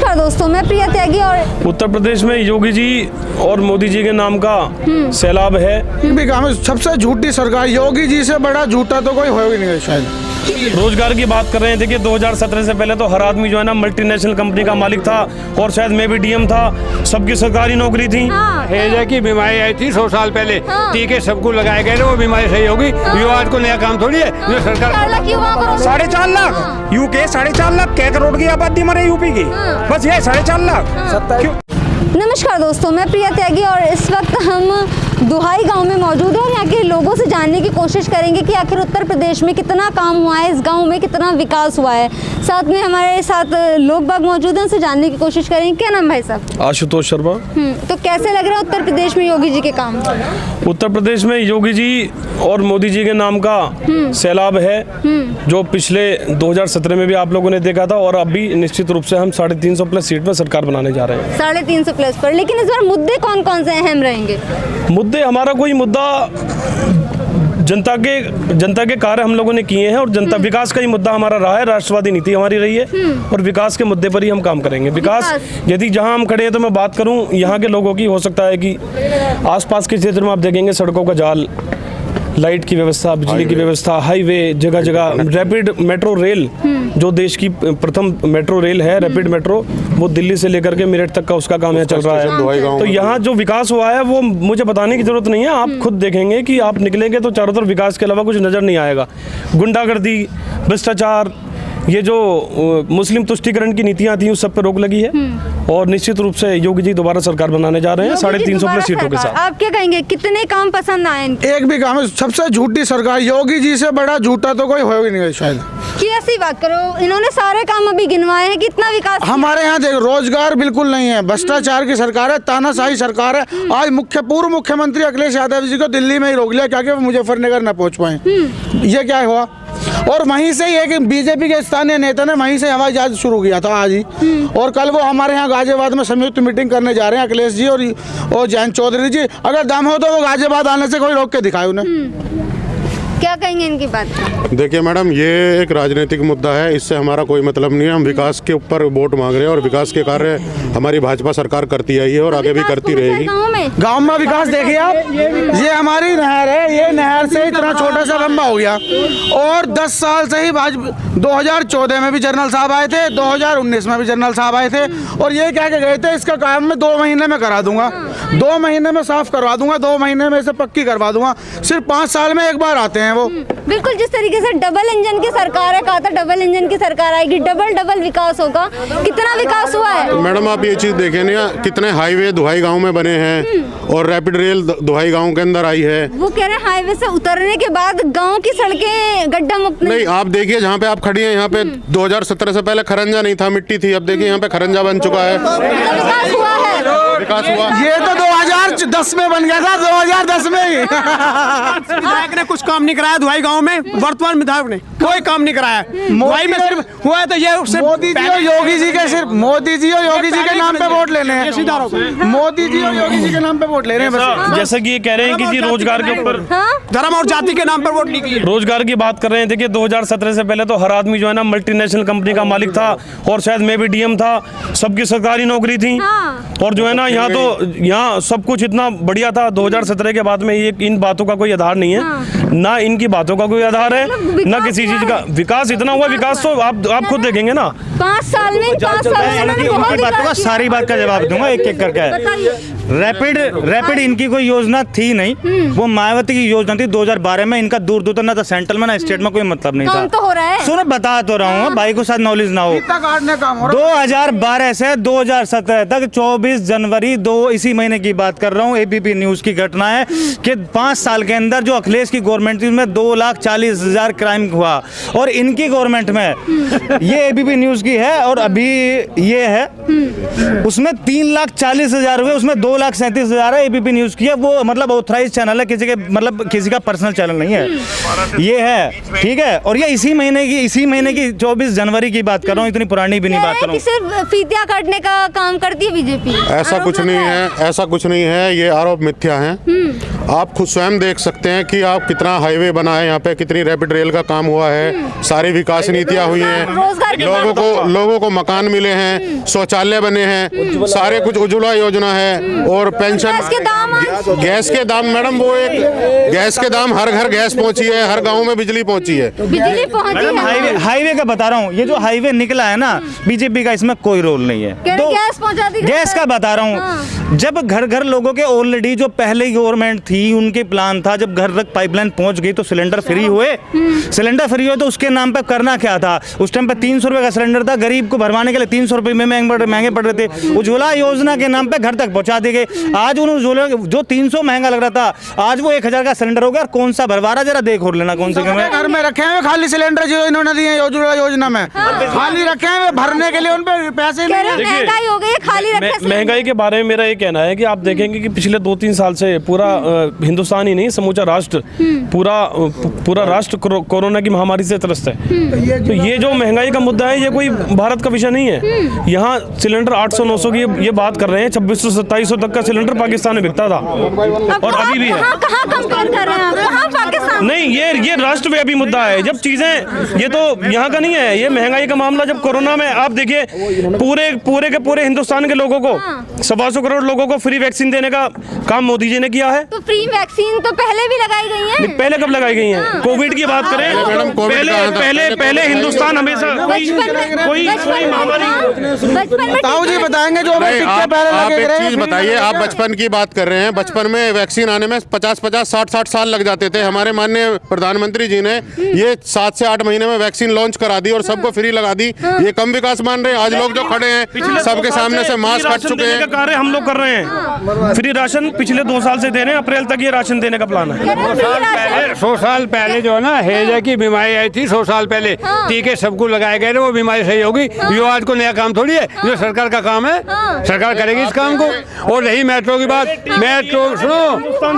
नमस्कार दोस्तों, मैं प्रिया त्यागी और उत्तर प्रदेश में योगी जी और मोदी जी के नाम का सैलाब है। सबसे झूठी सरकार, योगी जी से बड़ा झूठा तो कोई हो ही नहीं शायद। रोजगार की बात कर रहे हैं। देखिए 2017 से पहले तो हर आदमी जो है ना मल्टीनेशनल कंपनी का मालिक था और शायद मैं भी डीएम था, सबकी सरकारी नौकरी थी। हैजा की बीमारी आई थी 100 साल पहले, टीके सबको लगाए गए, वो बीमारी सही होगी। युवा को नया काम थोड़ी है जो सरकार 4.5 लाख यूके 4.5 लाख कै करोड़ की आबादी मरे यूपी की, बस ये 4.5 लाख। नमस्कार दोस्तों, मैं प्रिया त्यागी और इस वक्त हम दुहाई गांव में मौजूद हैं और यहाँ के लोगों से जानने की कोशिश करेंगे कि आखिर उत्तर प्रदेश में कितना काम हुआ है, इस गांव में कितना विकास हुआ है। साथ में हमारे साथ लोग बाग मौजूद हैं, उनसे जानने की कोशिश करेंगे। क्या नाम भाई साहब? आशुतोष शर्मा। तो कैसे लग रहा है उत्तर प्रदेश में योगी जी के काम? उत्तर प्रदेश में योगी जी और मोदी जी के नाम का सैलाब है, जो पिछले 2017 में भी आप लोगों ने देखा था और अभी निश्चित रूप से हम 350 प्लस सीट पर सरकार बनाने जा रहे हैं। 350 प्लस पर। लेकिन इस बार मुद्दे कौन कौन से अहम रहेंगे? मुद्दे, हमारा कोई मुद्दा जनता के कार्य हम लोगों ने किए हैं और जनता विकास का ही मुद्दा हमारा रहा है। राष्ट्रवादी नीति हमारी रही है और विकास के मुद्दे पर ही हम काम करेंगे। विकास यदि जहां हम खड़े हैं तो मैं बात करूं यहाँ के लोगों की, हो सकता है कि आसपास के क्षेत्र में आप देखेंगे सड़कों का जाल, लाइट की व्यवस्था, बिजली की व्यवस्था, हाईवे, जगह जगह रैपिड मेट्रो रेल, जो देश की प्रथम मेट्रो रेल है, रैपिड मेट्रो, वो दिल्ली से लेकर के मेरठ तक का उसका काम यहाँ चल रहा है। तो यहाँ जो विकास हुआ है वो मुझे बताने की जरूरत नहीं है, आप खुद देखेंगे कि आप निकलेंगे तो चारों तरफ विकास के अलावा कुछ नजर नहीं आएगा। गुंडागर्दी, भ्रष्टाचार, ये जो मुस्लिम तुष्टीकरण की नीतियां थी उस सब पे रोक लगी है और निश्चित रूप से योगी जी दोबारा सरकार बनाने जा रहे हैं 350 प्लस सीटों के साथ। आप क्या कहेंगे, कितने काम पसंद आए? एक भी काम, सबसे झूठी सरकार, योगी जी से बड़ा झूठा तो कोई हो ही नहीं शायद। कि ऐसी बात करो, इन्होंने सारे काम अभी गिनवाए हैं, कितना विकास हमारे यहाँ देख, रोजगार बिल्कुल नहीं है, भ्रष्टाचार की सरकार है, तानाशाही सरकार है। आज पूर्व मुख्यमंत्री अखिलेश यादव जी को दिल्ली में ही रोक लिया क्या कि वो मुजफ्फरनगर न पहुँच पाए। ये क्या हुआ? और वहीं से एक बीजेपी के स्थानीय नेता ने वहीं से हवाई जहाज शुरू किया था आज ही, और कल वो हमारे यहाँ गाजियाबाद में संयुक्त मीटिंग करने जा रहे हैं अखिलेश जी और जयंत चौधरी जी। अगर दम हो तो वो गाजियाबाद आने से कोई रोक के दिखाए उन्हें। क्या कहेंगे इनकी बात? देखिए मैडम, ये एक राजनीतिक मुद्दा है, इससे हमारा कोई मतलब नहीं है। हम विकास के ऊपर वोट मांग रहे हैं और विकास के कार्य हमारी भाजपा सरकार करती आई है और आगे भी करती रहेगी। गांव में विकास देखिए आप, ये हमारी नहर है, ये नहर से इतना छोटा सा लंबा हो गया और 10 साल से ही 2014 में भी जनरल साहब आए थे, 2019 में भी जनरल साहब आए थे और ये क्या गए थे, इसका काम मैं 2 महीने में करा दूंगा, 2 महीने में साफ करवा दूंगा, 2 महीने में इसे पक्की करवा दूंगा। सिर्फ 5 साल में एक बार आते हैं वो। बिल्कुल, जिस तरीके से डबल इंजन की सरकार है, कहा था डबल इंजन की सरकार आएगी, डबल विकास होगा। कितना विकास हुआ है? मैडम आप ये चीज देखें ना, कितने हाईवे दुहाई गांव में बने हैं और रैपिड रेल दुहाई गांव के अंदर आई है। वो कह रहे हैं हाईवे से उतरने के बाद गांव की सड़कें गड्ढा मुक्त नहीं। आप देखिए जहाँ पे आप खड़ी हैं, यहाँ पे 2017 से पहले खरंजा नहीं था, मिट्टी थी। अब देखिए यहाँ पे खरंजा बन चुका है। विकास हुआ है, विकास हुआ। ये तो 2010 में बन गया था, 2010 में ही। विधायक ने कुछ काम नहीं कराया दुहाई गांव में, वर्तमान विधायक ने कोई काम नहीं कराया। दुहाई में सिर्फ हुआ है तो ये मोदी जी और योगी जी के सिर्फ मोदी जी और योगी जी के नाम पे वोट लेने हैं। मोदी जी और योगी जी के नाम पे वोट ले रहे हैं बस। जैसे कि ये कह रहे हैं कि जी रोजगार के ऊपर, धर्म और जाति के नाम पर वोट ली गई है। रोजगार की बात कर रहे हैं। देखिए 2017 से पहले तो हर आदमी जो है ना मल्टीनेशनल कंपनी का मालिक था और शायद मैं भी डीएम था, सबकी सरकारी नौकरी थी और जो है ना यहाँ सब कुछ इतना बढ़िया था। 2017 के बाद में ये इन बातों का कोई आधार नहीं है, ना इनकी बातों का कोई आधार है, ना किसी चीज का। विकास इतना हुआ, विकास तो आप खुद देखेंगे ना। 5 साल में उनकी बातों का सारी बात का जवाब दूंगा एक एक करके। रैपिड इनकी कोई योजना थी नहीं, वो मायावती की योजना थी 2012 में। इनका दूर दूर तक ना तो सेंट्रल में ना स्टेट में कोई मतलब नहीं था। तो हो रहा है, सुनो बता तो रहा हूँ, भाई को साथ नॉलेज ना हो। 2012 से 2017 तक 24 जनवरी इसी महीने की बात कर रहा हूँ, एबीपी न्यूज की घटना है कि 5 साल के अंदर जो अखिलेश की गवर्नमेंट थी उसमें 2,40,000 क्राइम हुआ और इनकी गवर्नमेंट में ये एबीपी न्यूज की है और अभी ये है उसमें 3,40,000 हुए, उसमें 2,37,000 है। एबीपी न्यूज की है, वो मतलब ऑथराइज चैनल है, किसी के मतलब किसी का पर्सनल चैनल नहीं है ये है, ठीक है। और ये इसी महीने की 24 जनवरी की बात कर रहा हूँ, इतनी पुरानी भी नहीं बात कर रहा हूँ। सिर्फ फीतियां काटने का काम करती है बीजेपी? ऐसा कुछ नहीं है, ऐसा कुछ नहीं है, ये आरोप मिथ्या हैं। आप खुद स्वयं देख सकते हैं कि आप कितना हाईवे बना है यहाँ पे, कितनी रैपिड रेल का काम हुआ है, सारी विकास नीतियाँ हुई हैं, लोगों को मकान मिले हैं, शौचालय बने हैं, सारे कुछ उज्ज्वला योजना है और पेंशन। गैस के दाम मैडम, वो एक गैस के दाम, हर घर गैस पहुंची है, हर गाँव में बिजली पहुंची है। बिजली पहुंची है। हाईवे का बता रहा हूँ, ये जो हाईवे निकला है ना, बीजेपी का इसमें कोई रोल नहीं है। तो गैस पहुंचा दी, गैस का बता रहा हूँ, जब घर घर लोगों के ऑलरेडी जो पहले गवर्नमेंट थी उनके प्लान था, जब घर तक पाइपलाइन पहुंच गई तो सिलेंडर फ्री हुए। सिलेंडर फ्री हुए तो उसके नाम पे करना क्या था, उस टाइम पे 300 रुपए का सिलेंडर था, गरीब को भरवाने के लिए 300 रुपए में महंगे पड़ रहे थे। उज्ज्वला योजना के नाम पे घर तक पहुंचा दी गई। आज उन उज्ज्वला जो 300 महंगा लग रहा था, आज वो 1000 का सिलेंडर हो गया। और कौन सा भरवा रहा, जरा देख और लेना कौन से घर में रखे हैं खाली सिलेंडर जो इन्होंने दिए उज्ज्वला योजना में, खाली रखे हैं भरने के लिए, उन पे पैसे नहीं है। महंगाई हो गई, खाली रखे। महंगाई के बारे में मेरा ये कहना है कि आप देखेंगे कि पिछले 2-3 साल से पूरा हिंदुस्तान ही नहीं, समूचा राष्ट्र, पूरा राष्ट्र कोरोना की महामारी से त्रस्त है। तो ये जो महंगाई का मुद्दा है, ये कोई भारत का विषय नहीं है। यहाँ सिलेंडर 800-900 की ये बात कर रहे हैं, 2600-2700 तक का सिलेंडर पाकिस्तान में बिकता था और अभी भी है। कहाँ कंपेयर कर रहे हैं आप? कहाँ पाकिस्तान? नहीं, ये राष्ट्रव्यापी मुद्दा है। जब चीजें, ये तो यहाँ का नहीं है, ये महंगाई का मामला जब कोरोना में आप देखिए पूरे हिंदुस्तान के लोगों को 125 करोड़ लोगों को फ्री वैक्सीन देने का काम मोदी जी ने किया है। तो फ्री वैक्सीन तो पहले भी लगाई गई है। पहले कब लगाई गई हैं? कोविड की बात करें, पहले हिंदुस्तान हमेशा कोई महामारी। ताऊ जी बताएंगे जो आप एक चीज बताइए, आप बचपन की बात कर रहे हैं, बचपन में वैक्सीन आने में 50-50, 60-60 साल लग जाते थे। हमारे माननीय प्रधानमंत्री जी ने ये 7 से 8 महीने में वैक्सीन लॉन्च करा दी और सबको फ्री लगा दी। ये कम विकास मान रहे हैं? आज लोग जो खड़े हैं सबके सामने से मास्क हट चुके हैं। कार्य हम लोग कर रहे हैं, फ्री राशन पिछले 2 साल से दे रहे हैं, अप्रैल तक ये राशन देने का प्लान है। 100 साल पहले जो है ना, हैजा की बीमारी आई थी 100 साल पहले, टीके सबको लगाए गए, वो बीमारी सही होगी। ये आज को नया काम थोड़ी है, जो सरकार का काम है, सरकार करेगी इस काम को। और रही मेट्रो की बात, मेट्रो सुनो,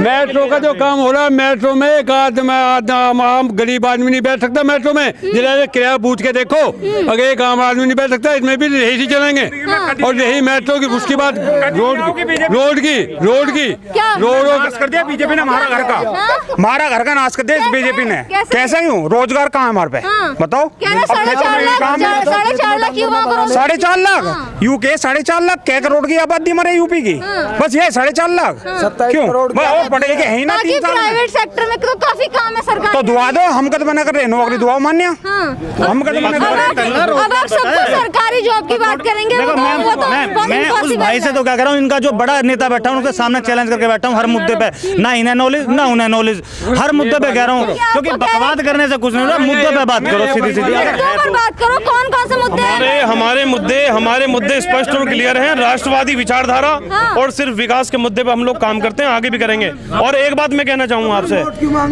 मेट्रो का जो काम हो रहा है, मेट्रो में एक आम गरीब आदमी नहीं बैठ सकता मेट्रो में। जरा किराया पूछ के देखो, अगर एक आम आदमी नहीं बैठ सकता, इसमें भी रही चलेंगे। और रही मेट्रो की, उसकी बात रोड की नाश कर दिया बीजेपी ने हमारा घर का, हमारा घर का नाश कर दिया बीजेपी ने। कैसे यूं? रोजगार कहाँ हमारे पे बताओ? 4.5 लाख युवाओं को 4.5 लाख यू के 4.5 लाख कै करोड़ की आबादी मरे यूपी की, बस ये 4.5 लाख क्यों? वो पढ़े लिखे है ही ना। प्राइवेट सेक्टर में तो काफी काम है सरकार। तो दुआ दो, हम कद मना कर रहे, नौकरी दुआ मान्य, हम कद मना कर रहे। अब आप सबको सरकारी जॉब की बात करेंगे। मैं उस भाई से तो क्या कर रहा हूँ, इनका जो बड़ा नेता बैठा हूँ उनके सामने चैलेंज करके बैठा हूँ हर मुद्दे पे, ना इन्हें नॉलेज ना उन्हें नॉलेज, हर मुद्दे पे कह रहा हूँ, क्योंकि बकवाद करने से कुछ नहीं होता, मुद्दे पे बात करो, सीधी बात करो। कौन से मुद्दे? हमारे मुद्दे स्पष्ट और क्लियर हैं, राष्ट्रवादी विचारधारा और सिर्फ विकास के मुद्दे पे हम लोग काम करते हैं, आगे भी करेंगे। और एक बात मैं कहना चाहूँगा आपसे,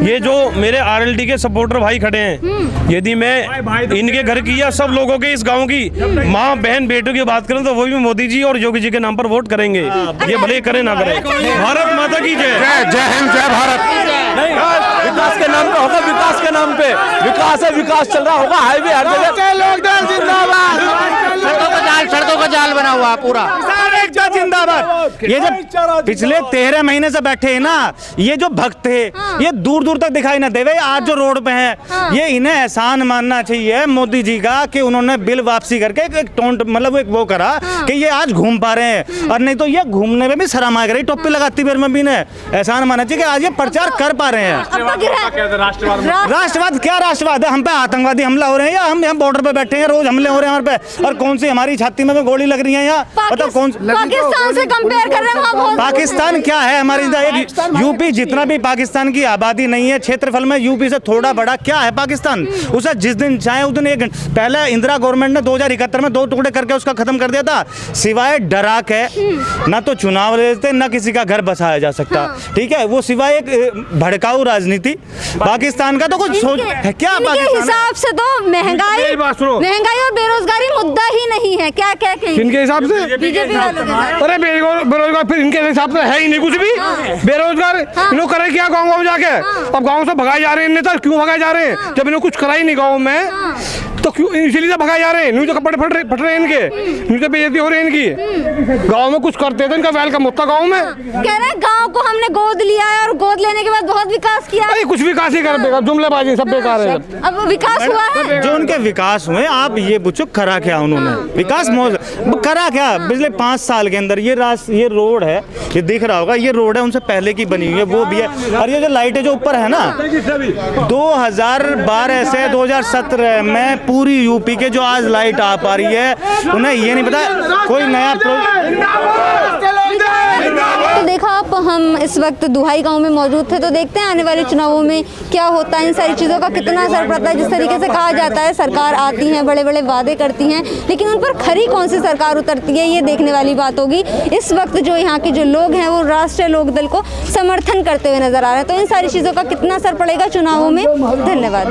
ये जो मेरे आरएलडी के सपोर्टर भाई खड़े हैं, यदि मैं इनके घर की या सब लोगों के इस गाँव की माँ बहन बेटों की बात करूँ तो वो भी मोदी जी और योगी जी के नाम पर वोट करेंगे, ये भले करे ना करे। भारत माता की जय। जय हिंद, जय भारत। विकास के नाम पे होगा, विकास के नाम पे विकास है, विकास चल रहा होगा, हाईवे हर जगह। लोकदल जिंदाबाद, सड़कों का जाल बना हुआ पूरा जिंदाबाद। ये जब पिछले 13 महीने से बैठे हैं ना, ये जो भक्त थे ये दूर दूर तक दिखाई ना देवे, आज जो रोड पे हैं, ये इन्हें एहसान मानना चाहिए मोदी जी का कि उन्होंने बिल वापसी करके एक टोंट मतलब एक वो करा कि ये आज घूम पा रहे हैं, और नहीं तो ये घूमने में भी शर्म आ गई, टोपी लगाती बेर में भी ने एहसान मानना चाहिए कि आज ये प्रचार कर पा रहे हैं। राष्ट्रवाद क्या राष्ट्रवाद है? हम पे आतंकवादी हमला हो रहे हैं या हम यहाँ बॉर्डर पे बैठे हैं, रोज हमले हो रहे हैं हमारे पे, और कौन सी हमारी छाती में गोली लग रही है यहाँ, बताओ कौन? पाकिस्तान से कंपेयर कर रहे हैं। पाकिस्तान क्या है? हमारी यूपी जितना भी पाकिस्तान की आबादी नहीं है, क्षेत्रफल में यूपी से थोड़ा बड़ा क्या है पाकिस्तान? उसे जिस दिन चाहे उस दिन एक पहले इंदिरा गवर्नमेंट ने 2071 में 2 टुकड़े करके उसका खत्म कर दिया था, सिवाय डरा के ना तो चुनाव लेते ना किसी का घर बसाया जा सकता, ठीक है, वो सिवाय एक भड़काऊ राजनीति। पाकिस्तान का तो कुछ सोच है क्या? पाकिस्तान हिसाब से तो महंगाई और बेरोजगारी मुद्दा ही नहीं है। क्या क्या कहेंगे किनके हिसाब से? बीजेपी वालों के साथ। अरे बेरोजगार फिर इनके हिसाब से है ही नहीं कुछ भी। बेरोजगार इन लोग करे क्या गाँव गाँव जाके? अब गाँव से भगाए जा रहे हैं नेता, क्यों भगाए जा रहे हैं? जब इन्होंने कुछ करा ही नहीं गाँव में तो क्यों, इसीलिए तो भगाए जा रहे हैं। न्यूज कपड़े फट रहे हैं इनके, न्यूज बेइज्जती हो रही है इनकी। गाँव में कुछ करते थे, इनका वेलकम होता गाँव में। कह रहे हैं गाँव को हमने गोद लिया है और गोद लेने के बाद बहुत विकास किया। अरे कुछ विकास ही कर बेकार, जुमलेबाजी सब बेकार है। अब विकास हुआ है जो उनके विकास हुए, आप ये पूछो करा क्या उन्होंने? विकास करा क्या? पिछले 5 साल के अंदर ये रोड है, ये दिख रहा होगा, ये रोड है उनसे पहले की बनी हुई है, वो भी है। और ये जो लाइटें जो ऊपर है ना, 2012 से 2017 में पूरी यूपी के जो आज लाइट आ पा रही है, उन्हें ये नहीं पता कोई नया तो देखा आप, हम इस वक्त दुहाई गांव में मौजूद थे, तो देखते हैं आने वाले चुनावों में क्या होता है, इन सारी चीज़ों का कितना असर पड़ता है। जिस तरीके से कहा जाता है सरकार आती है, बड़े बड़े वादे करती हैं, लेकिन उन पर खरी कौन सी सरकार उतरती है, ये देखने वाली बात होगी। इस वक्त जो यहाँ के जो लोग हैं वो राष्ट्रीय लोकदल को समर्थन करते हुए नजर आ रहे हैं, तो इन सारी चीज़ों का कितना असर पड़ेगा चुनावों में। धन्यवाद।